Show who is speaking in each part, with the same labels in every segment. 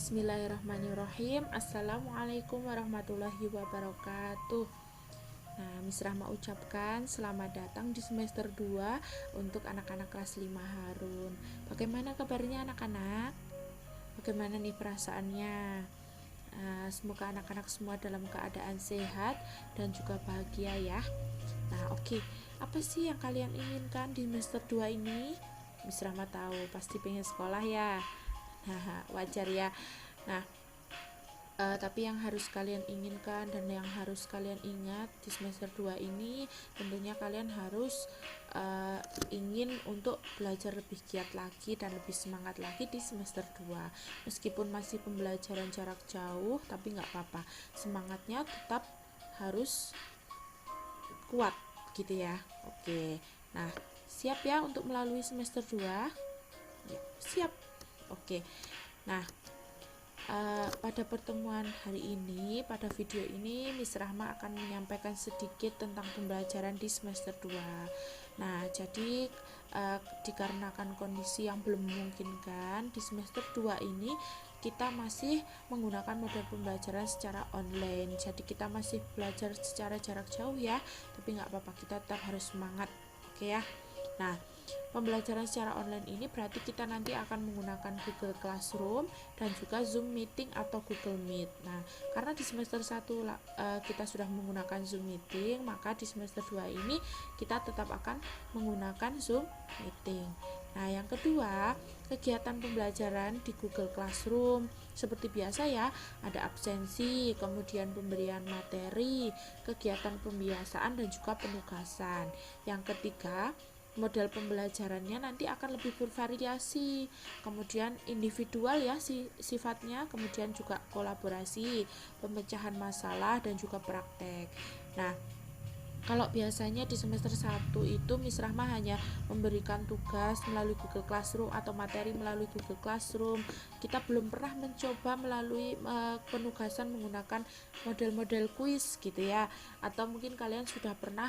Speaker 1: Bismillahirrahmanirrahim. Assalamualaikum warahmatullahi wabarakatuh. Nah, Miss Rahma ucapkan selamat datang di semester 2 untuk anak-anak kelas 5 Harun. Bagaimana kabarnya anak-anak? Bagaimana nih perasaannya? Semoga anak-anak semua dalam keadaan sehat dan juga bahagia ya. Nah, oke. Apa sih yang kalian inginkan di semester 2 ini? Miss Rahma tahu pasti pengen sekolah ya. Nah, wajar ya. Nah, tapi yang harus kalian inginkan dan yang harus kalian ingat di semester 2 ini, tentunya kalian harus ingin untuk belajar lebih giat lagi dan lebih semangat lagi di semester 2. Meskipun masih pembelajaran jarak jauh, tapi nggak apa-apa, semangatnya tetap harus kuat gitu ya. Oke, nah siap ya untuk melalui semester 2? Ya, siap. Oke, nah pada pertemuan hari ini, pada video ini Miss Rahma akan menyampaikan sedikit tentang pembelajaran di semester 2. Nah, jadi dikarenakan kondisi yang belum memungkinkan, di semester 2 ini kita masih menggunakan model pembelajaran secara online. Jadi kita masih belajar secara jarak jauh ya, tapi nggak apa-apa, kita tetap harus semangat. Oke ya. Nah, pembelajaran secara online ini berarti kita nanti akan menggunakan Google Classroom dan juga Zoom Meeting atau Google Meet. Nah, karena di semester 1 kita sudah menggunakan Zoom Meeting, maka di semester 2 ini kita tetap akan menggunakan Zoom Meeting. Nah, yang kedua, kegiatan pembelajaran di Google Classroom seperti biasa ya, ada absensi, kemudian pemberian materi, kegiatan pembiasaan dan juga penugasan. Yang ketiga, model pembelajarannya nanti akan lebih bervariasi, kemudian individual ya sifatnya, kemudian juga kolaborasi, pemecahan masalah dan juga praktek. Nah, kalau biasanya di semester 1 itu Miss Rahma hanya memberikan tugas melalui Google Classroom atau materi melalui Google Classroom. Kita belum pernah mencoba melalui penugasan menggunakan model-model kuis gitu ya. Atau mungkin kalian sudah pernah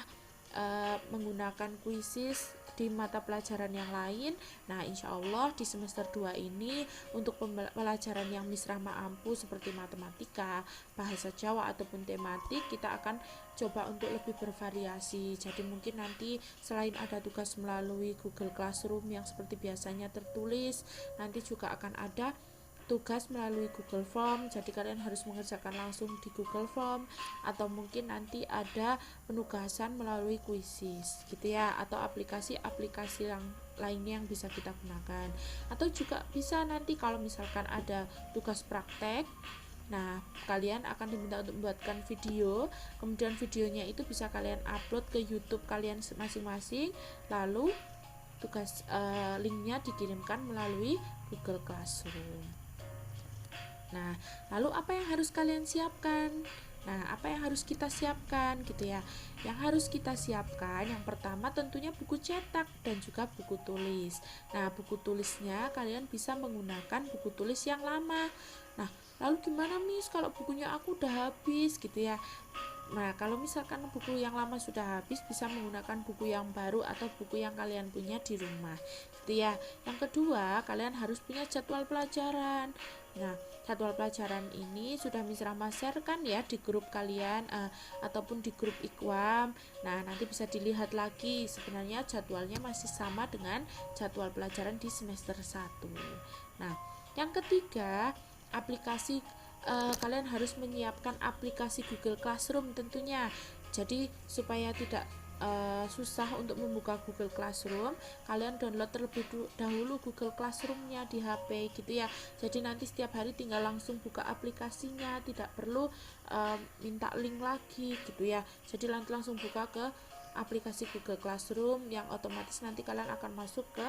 Speaker 1: menggunakan kuisis di mata pelajaran yang lain. Nah, insya Allah di semester 2 ini untuk pelajaran yang Miss Rahma ampu seperti matematika, bahasa Jawa ataupun tematik, kita akan coba untuk lebih bervariasi. Jadi mungkin nanti selain ada tugas melalui Google Classroom yang seperti biasanya tertulis, nanti juga akan ada tugas melalui Google Form. Jadi kalian harus mengerjakan langsung di Google Form, atau mungkin nanti ada penugasan melalui Quizzes gitu ya, atau aplikasi-aplikasi yang lainnya yang bisa kita gunakan. Atau juga bisa nanti kalau misalkan ada tugas praktek, nah kalian akan diminta untuk membuatkan video, kemudian videonya itu bisa kalian upload ke YouTube kalian masing-masing, lalu tugas linknya dikirimkan melalui Google Classroom. Nah, lalu apa yang harus kalian siapkan? Nah, apa yang harus kita siapkan gitu ya? Yang harus kita siapkan yang pertama tentunya buku cetak dan juga buku tulis. Nah, buku tulisnya kalian bisa menggunakan buku tulis yang lama. Nah, lalu gimana Miss kalau bukunya aku udah habis gitu ya? Nah, kalau misalkan buku yang lama sudah habis, bisa menggunakan buku yang baru atau buku yang kalian punya di rumah gitu ya. Yang kedua, kalian harus punya jadwal pelajaran. Nah, jadwal pelajaran ini sudah Miss Rahma share kan ya di grup kalian ataupun di grup Iqwam. Nah, nanti bisa dilihat lagi, sebenarnya jadwalnya masih sama dengan jadwal pelajaran di semester 1. Nah, yang ketiga, aplikasi kalian harus menyiapkan aplikasi Google Classroom tentunya. Jadi supaya tidak susah untuk membuka Google Classroom, kalian download terlebih dahulu Google Classroom-nya di HP gitu ya. Jadi nanti setiap hari tinggal langsung buka aplikasinya, tidak perlu minta link lagi gitu ya. Jadi nanti langsung buka ke aplikasi Google Classroom yang otomatis nanti kalian akan masuk ke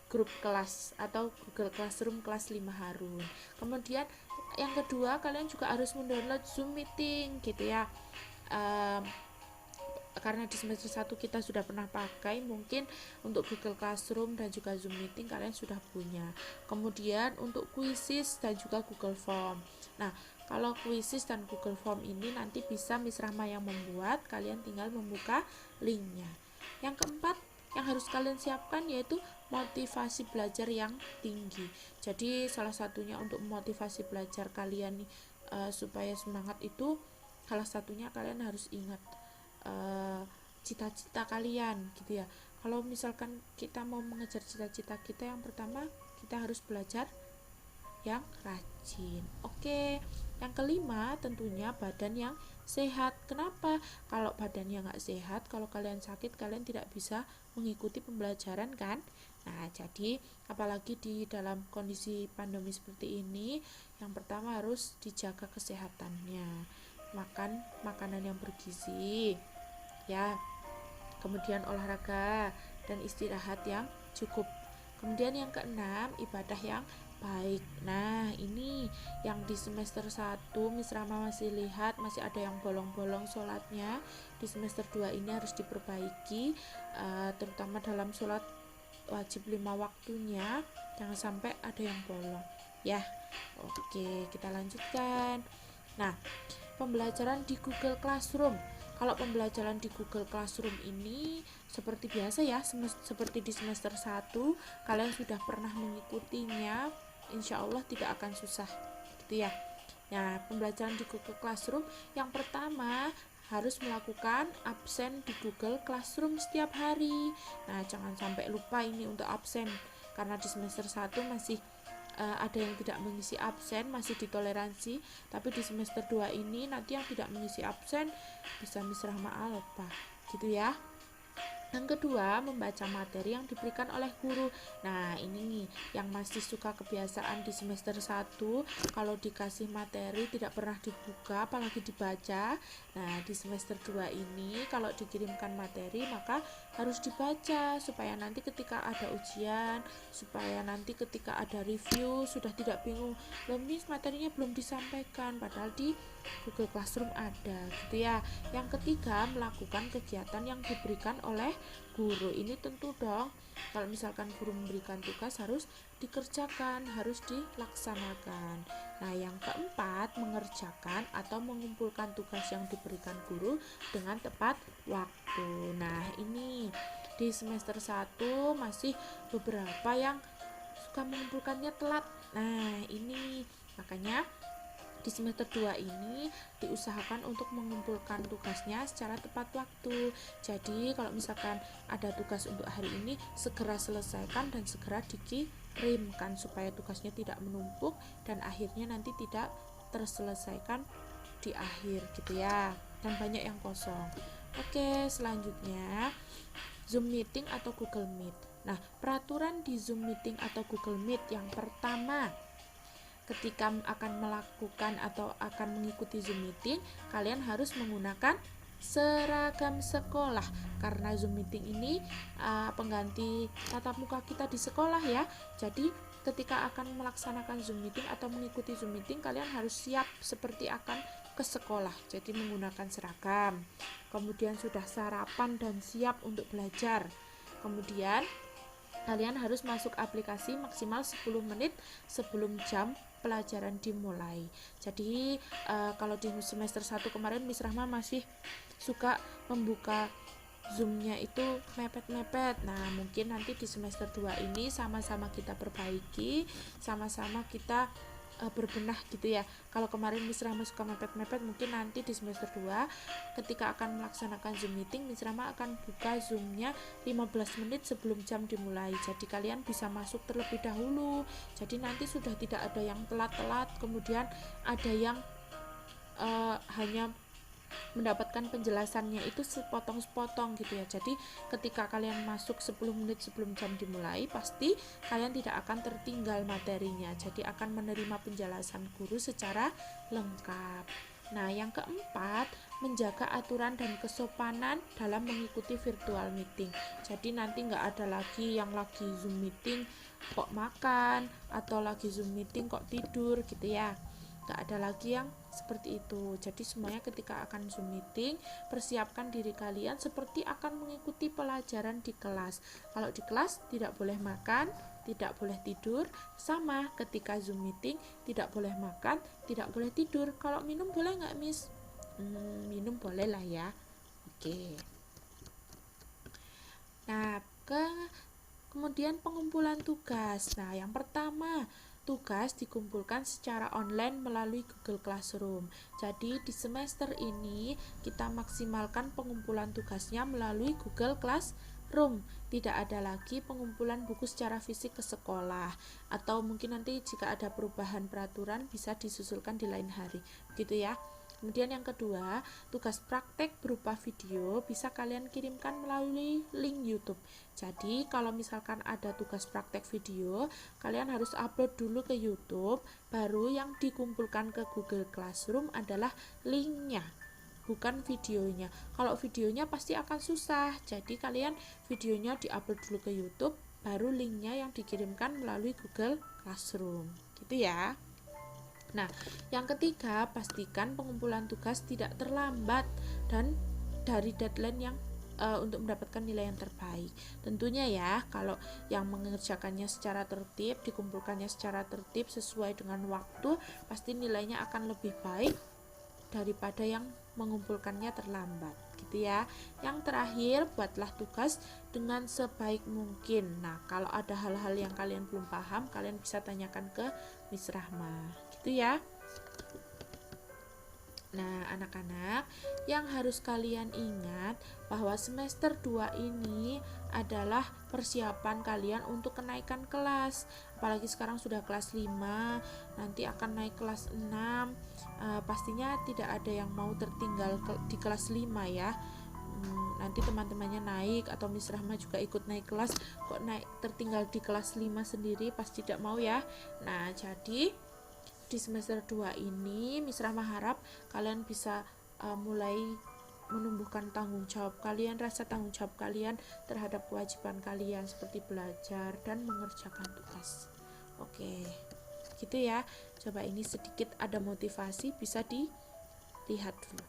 Speaker 1: grup kelas atau Google Classroom kelas 5 Harun. Kemudian yang kedua, kalian juga harus mendownload Zoom Meeting gitu ya. Karena di semester 1 kita sudah pernah pakai, mungkin untuk Google Classroom dan juga Zoom Meeting kalian sudah punya. Kemudian untuk Quizzes dan juga Google Form. Nah, kalau Quizzes dan Google Form ini nanti bisa Miss Rahma yang membuat, kalian tinggal membuka linknya. Yang keempat, yang harus kalian siapkan yaitu motivasi belajar yang tinggi. Jadi salah satunya untuk motivasi belajar kalian supaya semangat itu, salah satunya kalian harus ingat cita-cita kalian gitu ya. Kalau misalkan kita mau mengejar cita-cita kita, yang pertama kita harus belajar yang rajin. Oke, yang kelima tentunya badan yang sehat. Kenapa? Kalau badannya nggak sehat, kalau kalian sakit, kalian tidak bisa mengikuti pembelajaran kan. Nah, jadi apalagi di dalam kondisi pandemi seperti ini, yang pertama harus dijaga kesehatannya, makan makanan yang bergizi ya, kemudian olahraga dan istirahat yang cukup. Kemudian yang keenam, ibadah yang baik. Nah, ini yang di semester 1 Miss Rama masih lihat masih ada yang bolong-bolong sholatnya. Di semester 2 ini harus diperbaiki, terutama dalam sholat wajib 5 waktunya, jangan sampai ada yang bolong ya. Oke, kita lanjutkan. Nah, pembelajaran di Google Classroom. Kalau pembelajaran di Google Classroom ini seperti biasa ya, seperti di semester 1 kalian sudah pernah mengikutinya, insya Allah tidak akan susah gitu ya. Nah, pembelajaran di Google Classroom yang pertama harus melakukan absen di Google Classroom setiap hari. Nah, jangan sampai lupa ini untuk absen, karena di semester 1 masih ada yang tidak mengisi absen, masih ditoleransi, tapi di semester 2 ini nanti yang tidak mengisi absen bisa Miss Rahma alpa gitu ya. Yang kedua, membaca materi yang diberikan oleh guru. Nah, ini nih yang masih suka kebiasaan di semester 1 kalau dikasih materi tidak pernah dibuka apalagi dibaca. Nah, di semester 2 ini kalau dikirimkan materi maka harus dibaca supaya nanti ketika ada ujian, supaya nanti ketika ada review sudah tidak bingung, "Loh Miss, materinya belum disampaikan," padahal di Google Classroom ada gitu ya. Yang ketiga, melakukan kegiatan yang diberikan oleh guru. Ini tentu dong, kalau misalkan guru memberikan tugas harus dikerjakan, harus dilaksanakan. Nah, yang keempat, mengerjakan atau mengumpulkan tugas yang diberikan guru dengan tepat waktu. Nah, ini di semester 1 masih beberapa yang suka mengumpulkannya telat. Nah, ini makanya di semester 2 ini diusahakan untuk mengumpulkan tugasnya secara tepat waktu. Jadi kalau misalkan ada tugas untuk hari ini, segera selesaikan dan segera dikirimkan supaya tugasnya tidak menumpuk dan akhirnya nanti tidak terselesaikan di akhir gitu ya, dan banyak yang kosong. Oke, selanjutnya Zoom meeting atau Google Meet. Nah, peraturan di Zoom meeting atau Google Meet yang pertama, ketika akan melakukan atau akan mengikuti Zoom meeting, kalian harus menggunakan seragam sekolah, karena Zoom meeting ini pengganti tatap muka kita di sekolah ya. Jadi ketika akan melaksanakan Zoom meeting atau mengikuti Zoom meeting, kalian harus siap seperti akan ke sekolah. Jadi menggunakan seragam, kemudian sudah sarapan dan siap untuk belajar. Kemudian kalian harus masuk aplikasi maksimal 10 menit sebelum jam pelajaran dimulai. Jadi kalau di semester 1 kemarin Miss Rahma masih suka membuka Zoom-nya itu mepet-mepet. Nah, mungkin nanti di semester 2 ini sama-sama kita perbaiki, sama-sama kita berbenah gitu ya. Kalau kemarin Miss Rahma suka mepet-mepet, mungkin nanti di semester 2 ketika akan melaksanakan Zoom meeting, Miss Rahma akan buka Zoom-nya 15 menit sebelum jam dimulai. Jadi kalian bisa masuk terlebih dahulu. Jadi nanti sudah tidak ada yang telat-telat, kemudian ada yang hanya mendapatkan penjelasannya itu sepotong-sepotong gitu ya. Jadi ketika kalian masuk 10 menit sebelum jam dimulai, pasti kalian tidak akan tertinggal materinya. Jadi akan menerima penjelasan guru secara lengkap. Nah, yang keempat, menjaga aturan dan kesopanan dalam mengikuti virtual meeting. Jadi nanti nggak ada lagi yang lagi Zoom meeting kok makan, atau lagi Zoom meeting kok tidur gitu ya. Gak ada lagi yang seperti itu. Jadi semuanya ketika akan Zoom meeting, persiapkan diri kalian seperti akan mengikuti pelajaran di kelas. Kalau di kelas tidak boleh makan, tidak boleh tidur. Sama ketika Zoom meeting, tidak boleh makan, tidak boleh tidur. Kalau minum boleh nggak Miss? Minum boleh lah ya. Oke. Nah, Kemudian pengumpulan tugas. Nah, yang pertama, tugas dikumpulkan secara online melalui Google Classroom. Jadi di semester ini kita maksimalkan pengumpulan tugasnya melalui Google Classroom. Tidak ada lagi pengumpulan buku secara fisik ke sekolah. Atau mungkin nanti jika ada perubahan peraturan bisa disusulkan di lain hari. Gitu ya. Kemudian yang kedua, tugas praktek berupa video bisa kalian kirimkan melalui link YouTube. Jadi kalau misalkan ada tugas praktek video, kalian harus upload dulu ke YouTube, baru yang dikumpulkan ke Google Classroom adalah linknya, bukan videonya. Kalau videonya pasti akan susah, jadi kalian videonya diupload dulu ke YouTube, baru linknya yang dikirimkan melalui Google Classroom. Gitu ya. Nah, yang ketiga, pastikan pengumpulan tugas tidak terlambat dan dari deadline yang untuk mendapatkan nilai yang terbaik. Tentunya ya, kalau yang mengerjakannya secara tertib, dikumpulkannya secara tertib sesuai dengan waktu, pasti nilainya akan lebih baik daripada yang mengumpulkannya terlambat, gitu ya. Yang terakhir, buatlah tugas dengan sebaik mungkin. Nah, kalau ada hal-hal yang kalian belum paham, kalian bisa tanyakan ke Miss Rahma, gitu ya. Nah, anak-anak, yang harus kalian ingat bahwa semester 2 ini adalah persiapan kalian untuk kenaikan kelas. Apalagi sekarang sudah kelas 5, nanti akan naik kelas 6. Pastinya tidak ada yang mau tertinggal di kelas 5 ya. Nanti teman-temannya naik atau Miss Rahma juga ikut naik kelas, kok naik tertinggal di kelas 5 sendiri, pasti tidak mau ya. Nah, jadi di semester 2 ini Miss Rahma harap kalian bisa mulai menumbuhkan tanggung jawab kalian, rasa tanggung jawab kalian terhadap kewajiban kalian seperti belajar dan mengerjakan tugas. Oke, gitu ya. Coba ini sedikit ada motivasi, bisa dilihat dulu.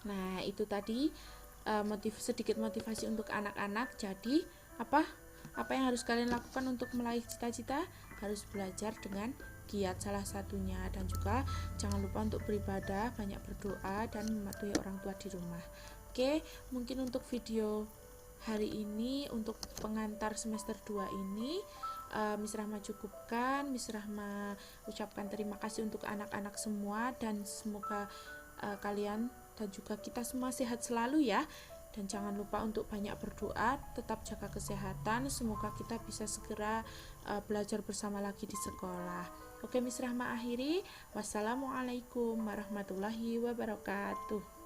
Speaker 1: Nah, itu tadi sedikit motivasi untuk anak-anak. Jadi, apa yang harus kalian lakukan untuk meraih cita-cita? Harus belajar dengan giat salah satunya, dan juga jangan lupa untuk beribadah, banyak berdoa dan mematuhi orang tua di rumah. Oke, mungkin untuk video hari ini, untuk pengantar semester 2 ini Miss Rahma cukupkan. Miss Rahma ucapkan terima kasih untuk anak-anak semua, dan semoga kalian dan juga kita semua sehat selalu ya. Dan jangan lupa untuk banyak berdoa, tetap jaga kesehatan, semoga kita bisa segera belajar bersama lagi di sekolah. Oke, Miss Rahma akhiri. Wassalamualaikum warahmatullahi wabarakatuh.